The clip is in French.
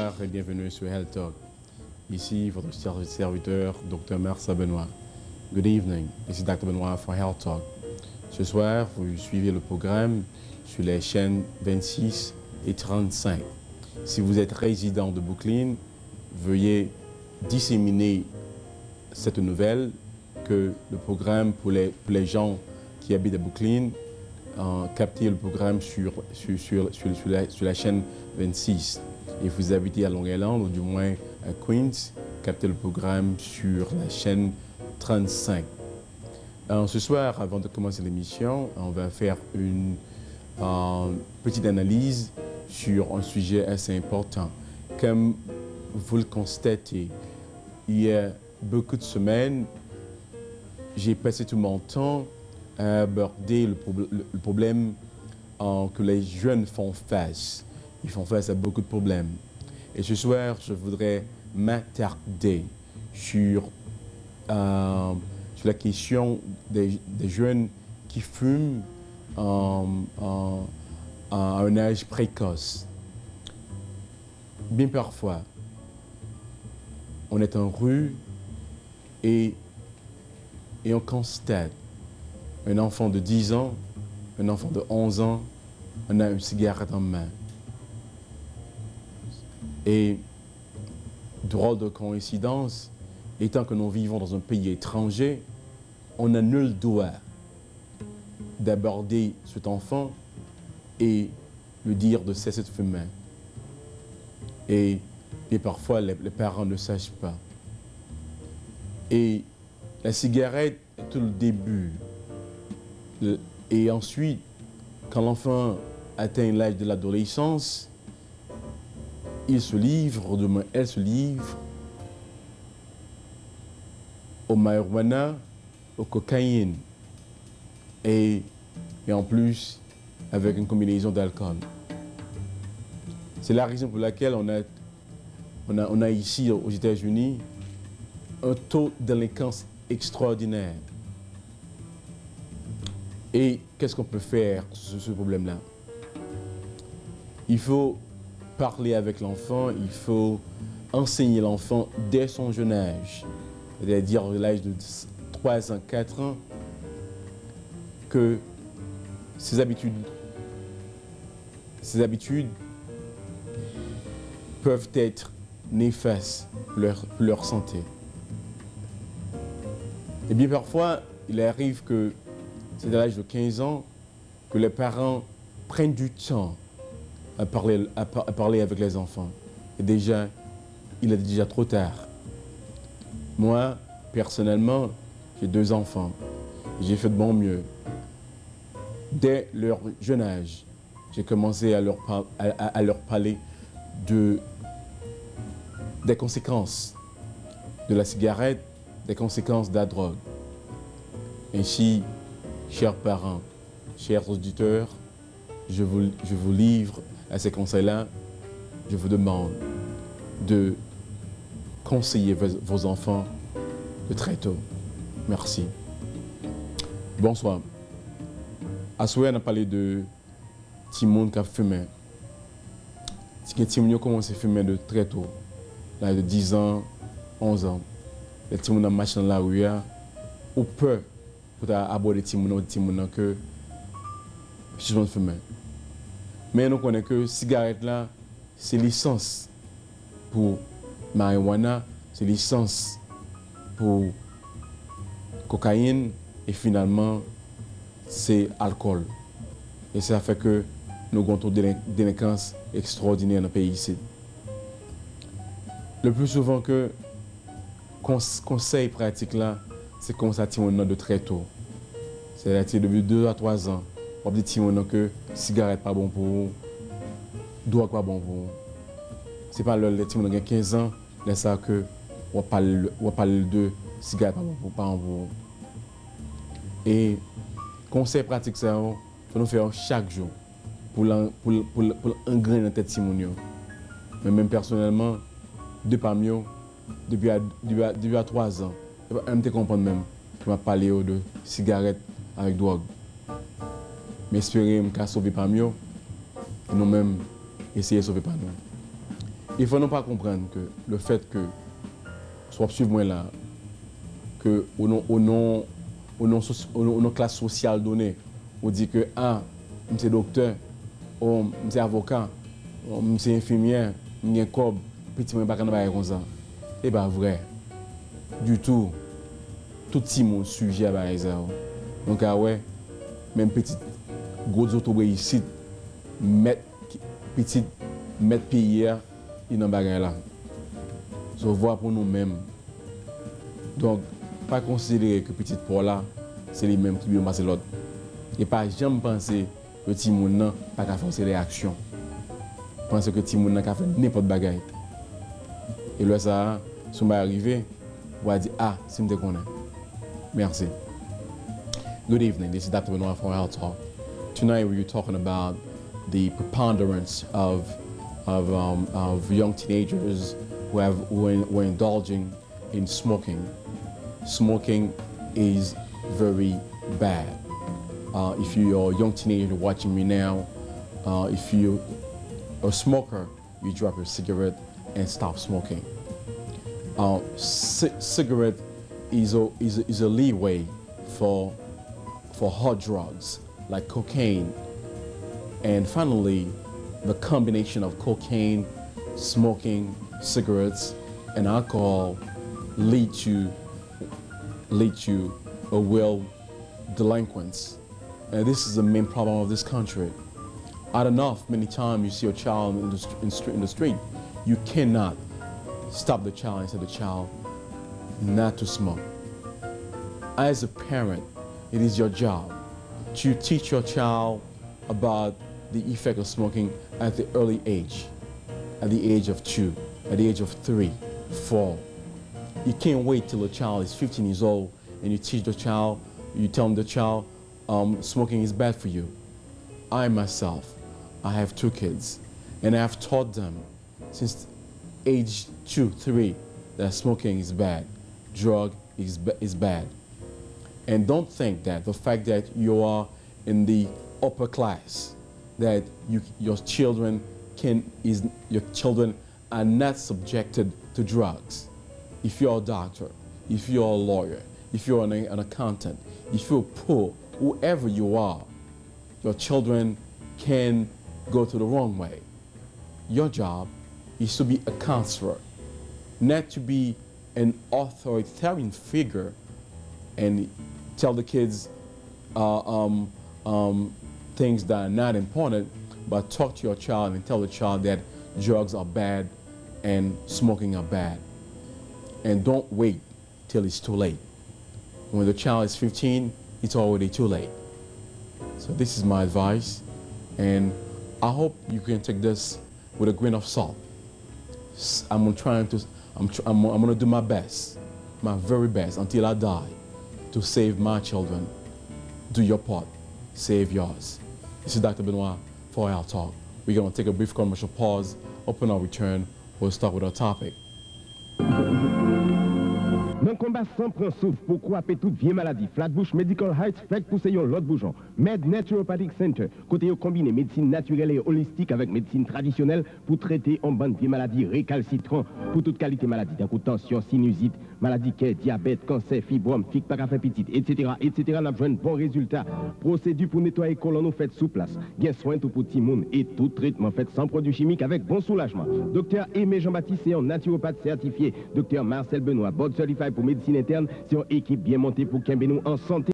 Bonsoir et bienvenue sur Health Talk. Ici, votre serviteur, Dr. Marsa Benoît. Good evening, this is Dr. Benoît for Health Talk. Ce soir, vous suivez le programme sur les chaînes 26 et 35. Si vous êtes résident de Brooklyn, veuillez disséminer cette nouvelle que le programme pour les gens qui habitent à Brooklyn, captez le programme sur la chaîne 26. Et vous habitez à Long Island ou du moins à Queens, captez le programme sur la chaîne 35. Ce soir, avant de commencer l'émission, on va faire une petite analyse sur un sujet assez important. Comme vous le constatez, il y a beaucoup de semaines, j'ai passé tout mon temps à aborder le problème que les jeunes font face. Ils font face à beaucoup de problèmes. Et ce soir, je voudrais m'attarder sur la question des jeunes qui fument à un âge précoce. Bien parfois, on est en rue et on constate un enfant de 10 ans, un enfant de 11 ans, on a une cigarette en main. Et drôle de coïncidence, étant que nous vivons dans un pays étranger, on n'a nul droit d'aborder cet enfant et lui dire de cesser de fumer. Et parfois, les parents ne sachent pas. Et la cigarette est tout le début. Et ensuite, quand l'enfant atteint l'âge de l'adolescence, il se livre, ou du moins elle se livre, au marijuana, au cocaïne, et en plus avec une combinaison d'alcool. C'est la raison pour laquelle on a ici aux États-Unis un taux de délinquance extraordinaire. Et qu'est-ce qu'on peut faire sur ce problème-là? Il faut parler avec l'enfant, il faut enseigner l'enfant dès son jeune âge, c'est-à-dire à l'âge de 3 ans, 4 ans, que ces habitudes peuvent être néfastes pour leur santé. Et bien parfois, il arrive que c'est à l'âge de 15 ans que les parents prennent du temps à parler avec les enfants. Et déjà, il est déjà trop tard. Moi, personnellement, j'ai 2 enfants. J'ai fait de mon mieux. Dès leur jeune âge, j'ai commencé à leur parler des conséquences de la cigarette, des conséquences de la drogue. Ainsi, chers parents, chers auditeurs, je vous livre à ces conseils-là. Je vous demande de conseiller vos enfants de très tôt. Merci. Bonsoir. À soir, on a parlé de Timoun qui a fumé. Timoun a commencé à fumer de très tôt, là, de 10 ans, 11 ans. Les Timoun a marché dans la rue, ou peu pour aborder Timoun que je vais fumer. Mais nous connaissons que cigarette là, c'est licence pour marijuana, c'est licence pour cocaïne et finalement c'est alcool. Et ça fait que nous avons un taux de délinquance extraordinaire dans le pays ici. Le plus souvent que conseil pratique là, c'est qu'on s'attire de très tôt. C'est-à-dire depuis 2 à 3 ans. On dit que cigarette pas bon pour vous, drogue pas bon pour vous. C'est pas le petit qui a 15 ans, c'est ça que on parle de cigarette pas bon pour vous. Et conseil pratique ça, faut nous faire chaque jour pour engrainer dans la tête Simonio. Mais même personnellement, depuis à 3 ans, je ne comprends même que je parlé de cigarette avec drogue. Mais espérer que sauver pas mieux, et nous-mêmes essayer de sauver pas nous. Il ne faut non pas comprendre que le fait que, soit suivre moi là, que au nom classe sociale donnée, on dit que, ah, je suis docteur, ou je suis avocat, ou je suis infirmière, je suis cob, petit moi pas comme ça. C'est pas vrai. Du tout. Tout le monde sujet à ça. Donc, ah ouais, même petit, gros auto ici, mettre pays, il n'en bagaille là. So, voir pour nous-mêmes. Donc, pas considérer que petit pour là, c'est les mêmes qui vont passer l'autre. Et pas jamais penser que petit monde n'a pas qu'à faire ses réactions. Penser que petit monde n'a qu'à faire n'importe bagaille. Et là, ça, si on va arriver, on va dire, ah, si je me connais. Merci. Good evening, this is Dr. Benoit from Health Talk. Tonight we're talking about the preponderance of young teenagers who are indulging in smoking. Smoking is very bad. If you're a young teenager watching me now, if you're a smoker, you drop your cigarette and stop smoking. Cigarette is a leeway for hard drugs like cocaine. And finally, the combination of cocaine, smoking, cigarettes, and alcohol lead to a real delinquents. And this is the main problem of this country. I don't know if many times you see a child in the street, you cannot stop the child and say the child not to smoke. As a parent, it is your job to teach your child about the effect of smoking at the early age, at the age of 2, at the age of 3, 4. You can't wait till a child is 15 years old and you teach the child, you tell the child smoking is bad for you. I myself, I have 2 kids, and I have taught them since age 2, 3 that smoking is bad, drug is bad. And don't think that the fact that you are in the upper class, that your children are not subjected to drugs. If you're a doctor, if you're a lawyer, if you're an accountant, if you're poor, whoever you are, your children can go to the wrong way. Your job is to be a counselor, not to be an authoritarian figure and tell the kids things that are not important, but talk to your child and tell the child that drugs are bad and smoking are bad. And don't wait till it's too late. When the child is 15, it's already too late. So this is my advice, and I hope you can take this with a grain of salt. I'm gonna do my best, my very best, until I die, to save my children. Do your part, save yours. This is Dr. Benoit for Health Talk. We're gonna take a brief commercial pause. Upon our return, we'll start with our topic. Dans le combat sans prendre souffle pour couper toute vieille maladie, Flatbush Medical Heights fait pousser l'autre bouchon. Med Naturopathic Center, côté au combiné médecine naturelle et holistique avec médecine traditionnelle pour traiter en bande vieille maladie récalcitrant pour toute qualité maladie, d'un coup tension, sinusite, maladie cœur, diabète, cancer, fibrome, fic, pas café petite, etc. On a besoin de bons résultats. Procédure pour nettoyer colon nous fait sous place. Bien soin tout pour Timoun et tout traitement fait sans produits chimiques avec bon soulagement. Docteur Aimé Jean-Baptiste est un naturopathe certifié. Docteur Marcel Benoit, board certified pour médecine interne, c'est une équipe bien montée pour Kembenou en santé.